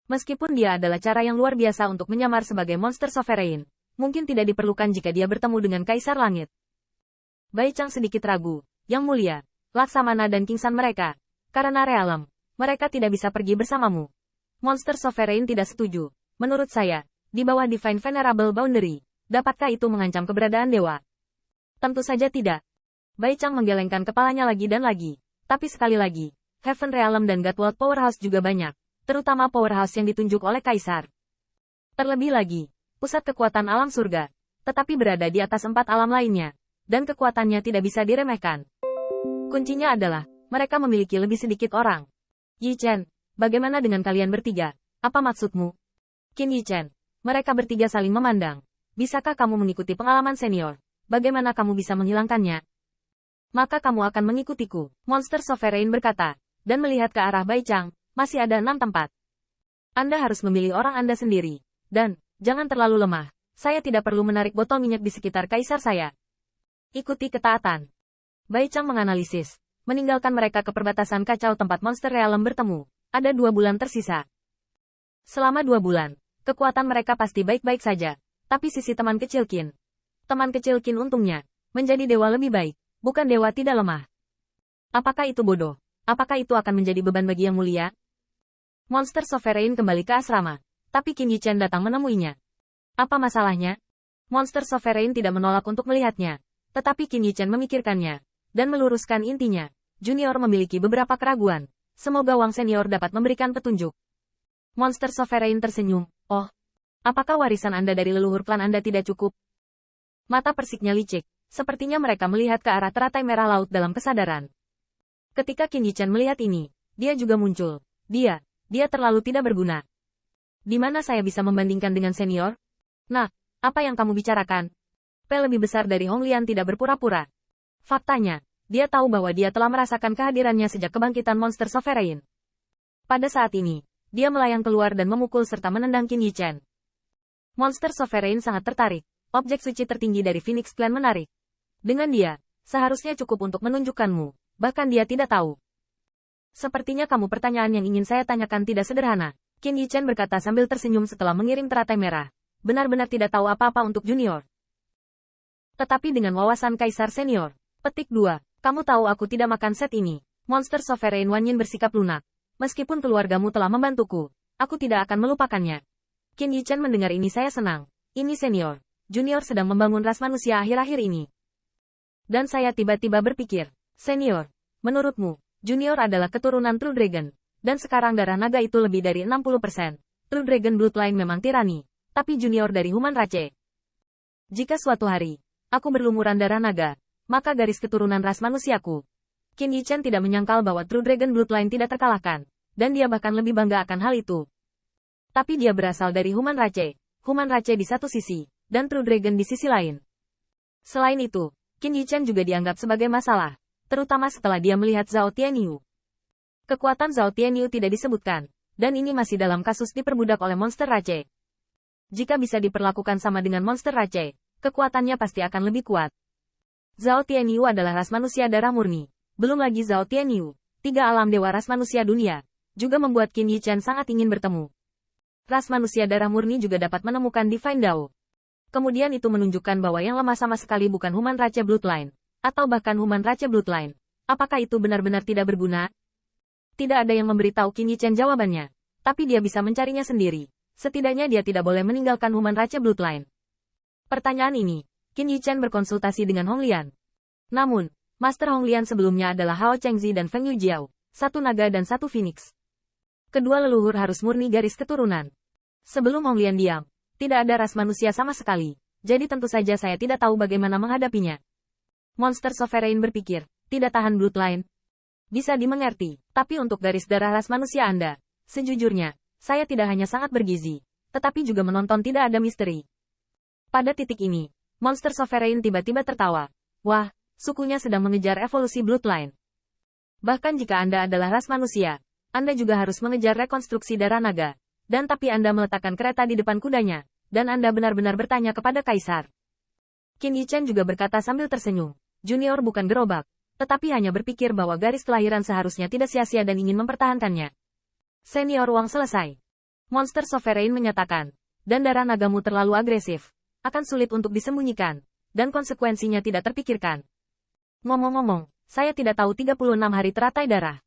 Meskipun dia adalah cara yang luar biasa untuk menyamar sebagai monster sovereign, mungkin tidak diperlukan jika dia bertemu dengan Kaisar Langit. Bai Chang sedikit ragu. Yang mulia, Laksamana dan Kingsan mereka. Karena realem, mereka tidak bisa pergi bersamamu. Monster sovereign tidak setuju. Menurut saya, di bawah Divine Venerable Boundary, dapatkah itu mengancam keberadaan dewa? Tentu saja tidak. Bai Chang menggelengkan kepalanya lagi dan lagi. Tapi sekali lagi, Heaven Realm dan Godworld Powerhouse juga banyak. Terutama powerhouse yang ditunjuk oleh Kaisar. Terlebih lagi, pusat kekuatan alam surga, tetapi berada di atas 4 alam lainnya, dan kekuatannya tidak bisa diremehkan. Kuncinya adalah, mereka memiliki lebih sedikit orang. Yi Chen, bagaimana dengan kalian bertiga? Apa maksudmu? Qin Yi Chen, mereka bertiga saling memandang. Bisakah kamu mengikuti pengalaman senior? Bagaimana kamu bisa menghilangkannya? Maka kamu akan mengikutiku, Monster Sovereign berkata, dan melihat ke arah Bai Chang. Masih ada 6 tempat. Anda harus memilih orang Anda sendiri. Dan, jangan terlalu lemah. Saya tidak perlu menarik botol minyak di sekitar kaisar saya. Ikuti ketaatan. Bai Chang menganalisis. Meninggalkan mereka ke perbatasan kacau tempat monster realm bertemu. Ada 2 bulan tersisa. Selama 2 bulan, kekuatan mereka pasti baik-baik saja. Tapi sisi teman kecil Qin. Teman kecil Qin untungnya, menjadi dewa lebih baik. Bukan dewa tidak lemah. Apakah itu bodoh? Apakah itu akan menjadi beban bagi yang mulia? Monster Sovereign kembali ke asrama, tapi Qin Yi Chen datang menemuinya. Apa masalahnya? Monster Sovereign tidak menolak untuk melihatnya, tetapi Qin Yi Chen memikirkannya, dan meluruskan intinya. Junior memiliki beberapa keraguan, semoga Wang Senior dapat memberikan petunjuk. Monster Sovereign tersenyum, oh, apakah warisan Anda dari leluhur klan Anda tidak cukup? Mata persiknya licik, sepertinya mereka melihat ke arah teratai merah laut dalam kesadaran. Ketika Qin Yi Chen melihat ini, dia juga muncul. Dia terlalu tidak berguna. Di mana saya bisa membandingkan dengan senior? Nah, apa yang kamu bicarakan? P lebih besar dari Hong Lian tidak berpura-pura. Faktanya, dia tahu bahwa dia telah merasakan kehadirannya sejak kebangkitan Monster Sovereign. Pada saat ini, dia melayang keluar dan memukul serta menendang Qin Yi Chen. Monster Sovereign sangat tertarik. Objek suci tertinggi dari Phoenix Clan menarik. Dengan dia, seharusnya cukup untuk menunjukkanmu. Bahkan dia tidak tahu. Sepertinya kamu pertanyaan yang ingin saya tanyakan tidak sederhana. Qin Yi Chen berkata sambil tersenyum setelah mengirim teratai merah. Benar-benar tidak tahu apa-apa untuk junior. Tetapi dengan wawasan Kaisar Senior. Petik 2. Kamu tahu aku tidak makan set ini. Monster Sovereign Wan Yin bersikap lunak. Meskipun keluargamu telah membantuku, aku tidak akan melupakannya. Qin Yi Chen mendengar ini saya senang. Ini senior. Junior sedang membangun ras manusia akhir-akhir ini. Dan saya tiba-tiba berpikir, senior, menurutmu, Junior adalah keturunan True Dragon, dan sekarang darah naga itu lebih dari 60%. True Dragon Bloodline memang tirani, tapi Junior dari Human Race. Jika suatu hari, aku berlumuran darah naga, maka garis keturunan ras manusiaku. Qin Yi Chen tidak menyangkal bahwa True Dragon Bloodline tidak terkalahkan, dan dia bahkan lebih bangga akan hal itu. Tapi dia berasal dari Human Race di satu sisi, dan True Dragon di sisi lain. Selain itu, Qin Yi Chen juga dianggap sebagai masalah. Terutama setelah dia melihat Zhao Tianyu. Kekuatan Zhao Tianyu tidak disebutkan, dan ini masih dalam kasus diperbudak oleh Monster Race. Jika bisa diperlakukan sama dengan Monster Race, kekuatannya pasti akan lebih kuat. Zhao Tianyu adalah ras manusia darah murni. Belum lagi Zhao Tianyu, 3 alam dewa ras manusia dunia, juga membuat Qin Yi Chen sangat ingin bertemu. Ras manusia darah murni juga dapat menemukan Divine Dao. Kemudian itu menunjukkan bahwa yang lemah sama sekali bukan Human Race Bloodline. Atau bahkan Human Race Bloodline. Apakah itu benar-benar tidak berguna? Tidak ada yang memberitahu Qin Yi Chen jawabannya. Tapi dia bisa mencarinya sendiri. Setidaknya dia tidak boleh meninggalkan Human Race Bloodline. Pertanyaan ini, Qin Yi Chen berkonsultasi dengan Hong Lian. Namun, Master Hong Lian sebelumnya adalah Hao Chengzi dan Feng Yujiao. 1 naga dan 1 Phoenix. Kedua leluhur harus murni garis keturunan. Sebelum Hong Lian diam, tidak ada ras manusia sama sekali. Jadi tentu saja saya tidak tahu bagaimana menghadapinya. Monster Sovereign berpikir, tidak tahan bloodline. Bisa dimengerti, tapi untuk garis darah ras manusia Anda, sejujurnya, saya tidak hanya sangat bergizi, tetapi juga menonton tidak ada misteri. Pada titik ini, Monster Sovereign tiba-tiba tertawa. Wah, sukunya sedang mengejar evolusi bloodline. Bahkan jika Anda adalah ras manusia, Anda juga harus mengejar rekonstruksi darah naga. Dan tapi Anda meletakkan kereta di depan kudanya, dan Anda benar-benar bertanya kepada Kaisar. Qin Yi Chen juga berkata sambil tersenyum. Junior bukan gerobak, tetapi hanya berpikir bahwa garis kelahiran seharusnya tidak sia-sia dan ingin mempertahankannya. Senior Wang selesai. Monster Sovereign menyatakan, dan darah nagamu terlalu agresif, akan sulit untuk disembunyikan, dan konsekuensinya tidak terpikirkan. Ngomong-ngomong, saya tidak tahu 36 hari teratai darah.